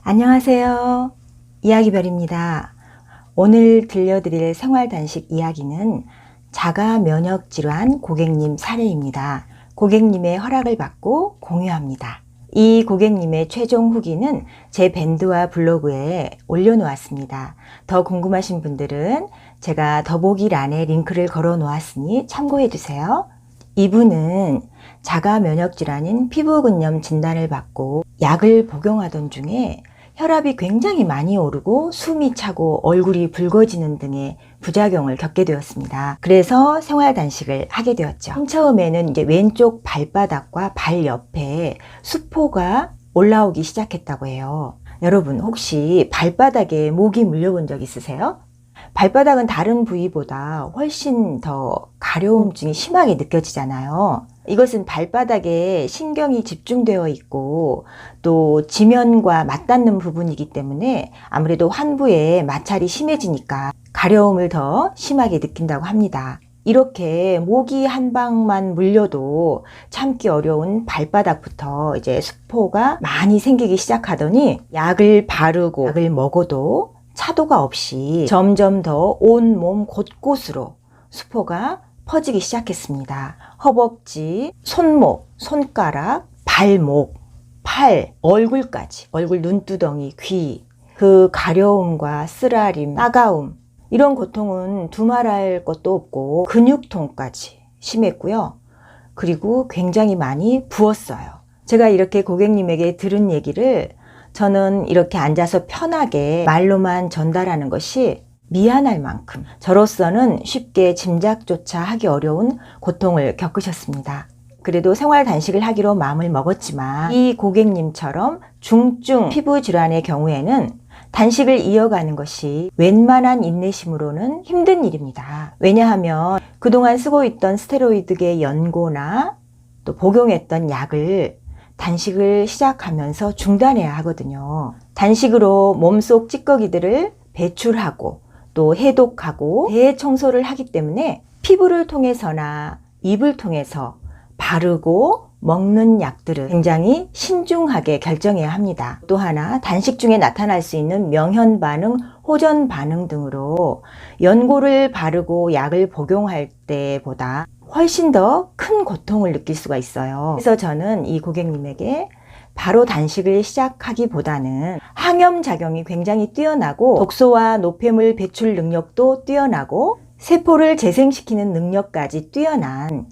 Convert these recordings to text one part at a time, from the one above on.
안녕하세요. 이야기별입니다. 오늘 들려드릴 생활단식 이야기는 자가 면역질환 고객님 사례입니다. 고객님의 허락을 받고 공유합니다. 이 고객님의 최종 후기는 제 밴드와 블로그에 올려놓았습니다. 더 궁금하신 분들은 제가 더보기란에 링크를 걸어 놓았으니 참고해 주세요. 이분은 자가 면역질환인 피부근염 진단을 받고 약을 복용하던 중에 혈압이 굉장히 많이 오르고 숨이 차고 얼굴이 붉어지는 등의 부작용을 겪게 되었습니다. 그래서 생활단식을 하게 되었죠. 맨 처음에는 이제 왼쪽 발바닥과 발 옆에 수포가 올라오기 시작했다고 해요. 여러분 혹시 발바닥에 모기 물려본 적 있으세요? 발바닥은 다른 부위보다 훨씬 더 가려움증이 심하게 느껴지잖아요. 이것은 발바닥에 신경이 집중되어 있고 또 지면과 맞닿는 부분이기 때문에 아무래도 환부에 마찰이 심해지니까 가려움을 더 심하게 느낀다고 합니다. 이렇게 모기 한 방만 물려도 참기 어려운 발바닥부터 이제 수포가 많이 생기기 시작하더니 약을 바르고 약을 먹어도 차도가 없이 점점 더 온몸 곳곳으로 수포가 퍼지기 시작했습니다. 허벅지, 손목, 손가락, 발목, 팔, 얼굴까지, 얼굴 눈두덩이, 귀, 그 가려움과 쓰라림, 따가움, 이런 고통은 두말할 것도 없고 근육통까지 심했고요. 그리고 굉장히 많이 부었어요. 제가 이렇게 고객님에게 들은 얘기를 저는 이렇게 앉아서 편하게 말로만 전달하는 것이 미안할 만큼 저로서는 쉽게 짐작조차 하기 어려운 고통을 겪으셨습니다. 그래도 생활 단식을 하기로 마음을 먹었지만 이 고객님처럼 중증 피부 질환의 경우에는 단식을 이어가는 것이 웬만한 인내심으로는 힘든 일입니다. 왜냐하면 그동안 쓰고 있던 스테로이드계 연고나 또 복용했던 약을 단식을 시작하면서 중단해야 하거든요. 단식으로 몸속 찌꺼기들을 배출하고 또 해독하고 대청소를 하기 때문에 피부를 통해서나 입을 통해서 바르고 먹는 약들은 굉장히 신중하게 결정해야 합니다. 또 하나 단식 중에 나타날 수 있는 명현 반응, 호전 반응 등으로 연고를 바르고 약을 복용할 때보다 훨씬 더 큰 고통을 느낄 수가 있어요. 그래서 저는 이 고객님에게 바로 단식을 시작하기보다는 항염작용이 굉장히 뛰어나고 독소와 노폐물 배출 능력도 뛰어나고 세포를 재생시키는 능력까지 뛰어난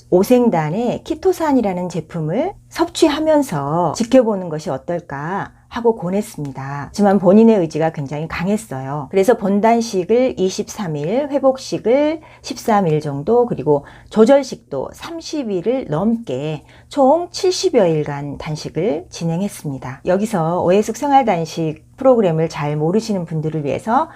오생단의 키토산이라는 제품을 섭취하면서 지켜보는 것이 어떨까 하고 권했습니다. 하지만 본인의 의지가 굉장히 강했어요. 그래서 본단식을 23일, 회복식을 13일 정도, 그리고 조절식도 30일을 넘게 총 70여 일간 단식을 진행했습니다. 여기서 오해숙 생활단식 프로그램을 잘 모르시는 분들을 위해서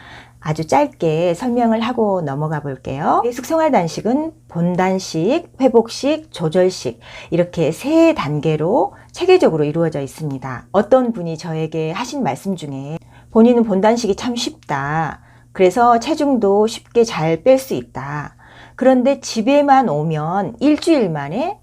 아주 짧게 설명을 하고 넘어가 볼게요. 오해숙 생활단식은 본단식, 회복식, 조절식 이렇게 세 단계로 체계적으로 이루어져 있습니다. 어떤 분이 저에게 하신 말씀 중에 본인은 본단식이 참 쉽다. 그래서 체중도 쉽게 잘 뺄 수 있다. 그런데 집에만 오면 일주일 만에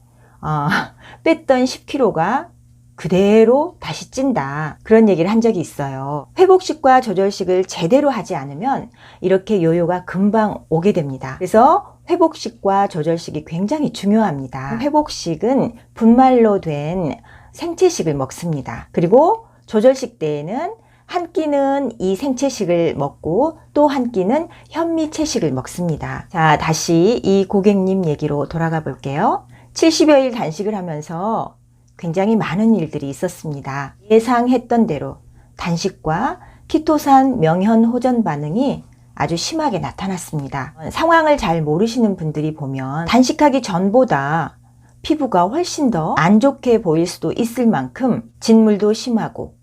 뺐던 10kg가 그대로 다시 찐다. 그런 얘기를 한 적이 있어요. 회복식과 조절식을 제대로 하지 않으면 이렇게 요요가 금방 오게 됩니다. 그래서 회복식과 조절식이 굉장히 중요합니다. 회복식은 분말로 된 생채식을 먹습니다. 그리고 조절식 때에는 한 끼는 이 생채식을 먹고 또 한 끼는 현미채식을 먹습니다. 자, 다시 이 고객님 얘기로 돌아가 볼게요. 70여 일 단식을 하면서 굉장히 많은 일들이 있었습니다. 예상했던 대로 단식과 키토산 명현 호전 반응이 아주 심하게 나타났습니다. 상황을 잘 모르시는 분들이 보면 단식하기 전보다 피부가 훨씬 더 안 좋게 보일 수도 있을 만큼 진물도 심하고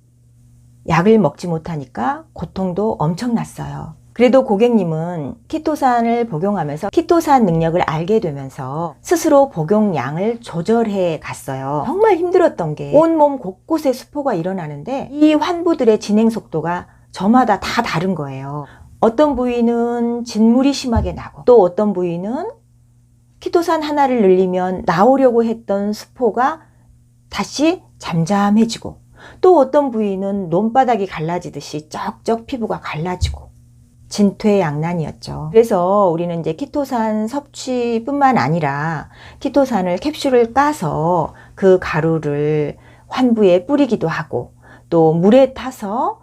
약을 먹지 못하니까 고통도 엄청났어요. 그래도 고객님은 키토산을 복용하면서 키토산 능력을 알게 되면서 스스로 복용량을 조절해 갔어요. 정말 힘들었던 게 온몸 곳곳에 수포가 일어나는데 이 환부들의 진행 속도가 저마다 다 다른 거예요. 어떤 부위는 진물이 심하게 나고 또 어떤 부위는 키토산 하나를 늘리면 나오려고 했던 수포가 다시 잠잠해지고 또 어떤 부위는 논바닥이 갈라지듯이 쩍쩍 피부가 갈라지고 진퇴양난이었죠. 그래서 우리는 이제 키토산 섭취뿐만 아니라 키토산을 캡슐을 까서 그 가루를 환부에 뿌리기도 하고 또 물에 타서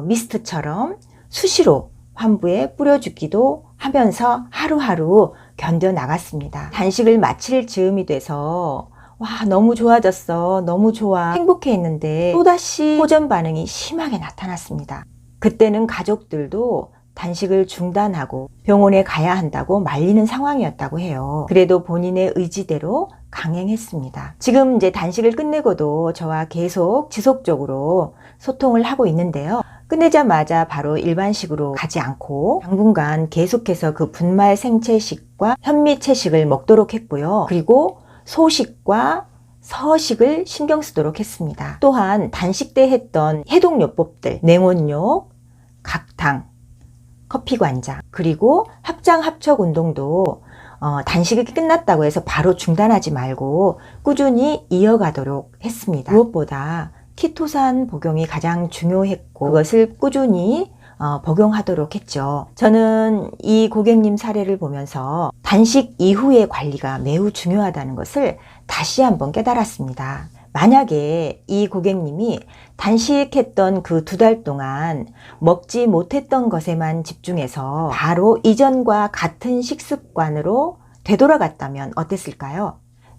미스트처럼 수시로 환부에 뿌려주기도 하면서 하루하루 견뎌나갔습니다. 단식을 마칠 즈음이 돼서 와, 너무 좋아졌어, 너무 좋아, 행복해 했는데 또다시 호전 반응이 심하게 나타났습니다. 그때는 가족들도 단식을 중단하고 병원에 가야 한다고 말리는 상황이었다고 해요. 그래도 본인의 의지대로 강행했습니다. 지금 이제 단식을 끝내고도 저와 계속 지속적으로 소통을 하고 있는데요. 끝내자마자 바로 일반식으로 가지 않고 당분간 계속해서 그 분말 생채식과 현미채식을 먹도록 했고요. 그리고 소식과 서식을 신경 쓰도록 했습니다. 또한 단식 때 했던 해독요법들, 냉온욕, 각탕, 커피관장, 그리고 합장합척 운동도 단식이 끝났다고 해서 바로 중단하지 말고 꾸준히 이어가도록 했습니다. 무엇보다 키토산 복용이 가장 중요했고 그것을 꾸준히 복용하도록 했죠. 저는 이 고객님 사례를 보면서 단식 이후의 관리가 매우 중요하다는 것을 다시 한번 깨달았습니다. 만약에 이 고객님이 단식했던 그 2달 동안 먹지 못했던 것에만 집중해서 바로 이전과 같은 식습관으로 되돌아갔다면 어땠을까요?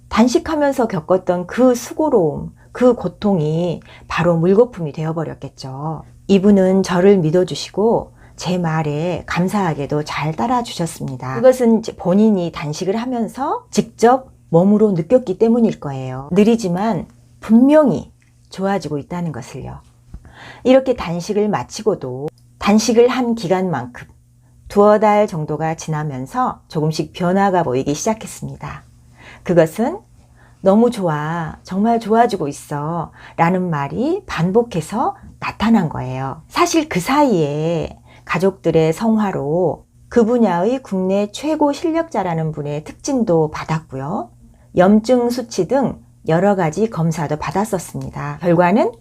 단식하면서 겪었던 그 수고로움, 그 고통이 바로 물거품이 되어버렸겠죠. 이분은 저를 믿어주시고 제 말에 감사하게도 잘 따라주셨습니다. 그것은 본인이 단식을 하면서 직접 몸으로 느꼈기 때문일 거예요. 느리지만 분명히 좋아지고 있다는 것을요. 이렇게 단식을 마치고도 단식을 한 기간만큼 2-달 정도가 지나면서 조금씩 변화가 보이기 시작했습니다. 그것은 너무 좋아, 정말 좋아지고 있어 라는 말이 반복해서 나타난 거예요. 사실 그 사이에 가족들의 성화로 그 분야의 국내 최고 실력자라는 분의 특진도 받았고요. 염증 수치 등 여러 가지 검사도 받았었습니다. 결과는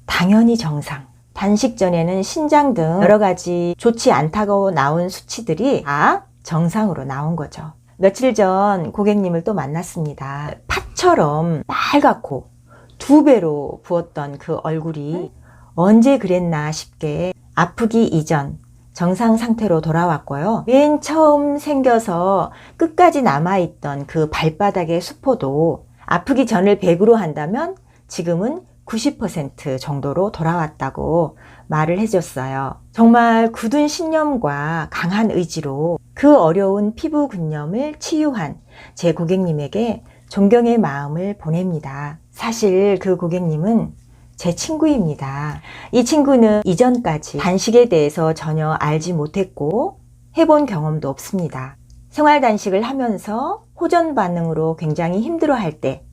당연히 정상. 단식 전에는 신장 등 여러 가지 좋지 않다고 나온 수치들이 다 정상으로 나온 거죠. 며칠 전 고객님을 또 만났습니다. 팥처럼 빨갛고 2배로 부었던 그 얼굴이 언제 그랬나 싶게 아프기 이전 정상 상태로 돌아왔고요. 맨 처음 생겨서 끝까지 남아있던 그 발바닥의 수포도 아프기 전을 100으로 한다면 지금은 90% 정도로 돌아왔다고 말을 해줬어요. 정말 굳은 신념과 강한 의지로 그 어려운 피부 근염을 치유한 제 고객님에게 존경의 마음을 보냅니다. 사실 그 고객님은 제 친구입니다. 이 친구는 이전까지 단식에 대해서 전혀 알지 못했고 해본 경험도 없습니다. 생활 단식을 하면서 호전 반응으로 굉장히 힘들어할 때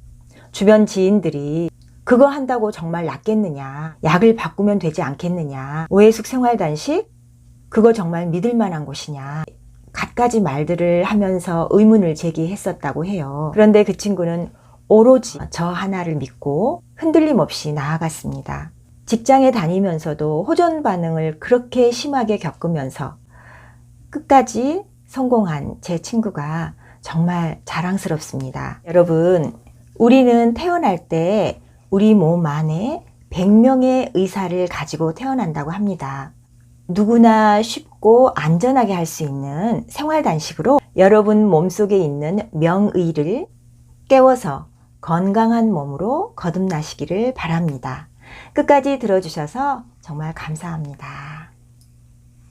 주변 지인들이 그거 한다고 정말 낫겠느냐, 약을 바꾸면 되지 않겠느냐, 오해숙 생활 단식 그거 정말 믿을 만한 곳이냐, 갖가지 말들을 하면서 의문을 제기했었다고 해요. 그런데 그 친구는 오로지 저 하나를 믿고 흔들림 없이 나아갔습니다. 직장에 다니면서도 호전 반응을 그렇게 심하게 겪으면서 끝까지 성공한 제 친구가 정말 자랑스럽습니다. 여러분, 우리는 태어날 때 우리 몸 안에 100명의 의사를 가지고 태어난다고 합니다. 누구나 쉽고 안전하게 할 수 있는 생활 단식으로 여러분 몸속에 있는 명의를 깨워서 건강한 몸으로 거듭나시기를 바랍니다. 끝까지 들어주셔서 정말 감사합니다.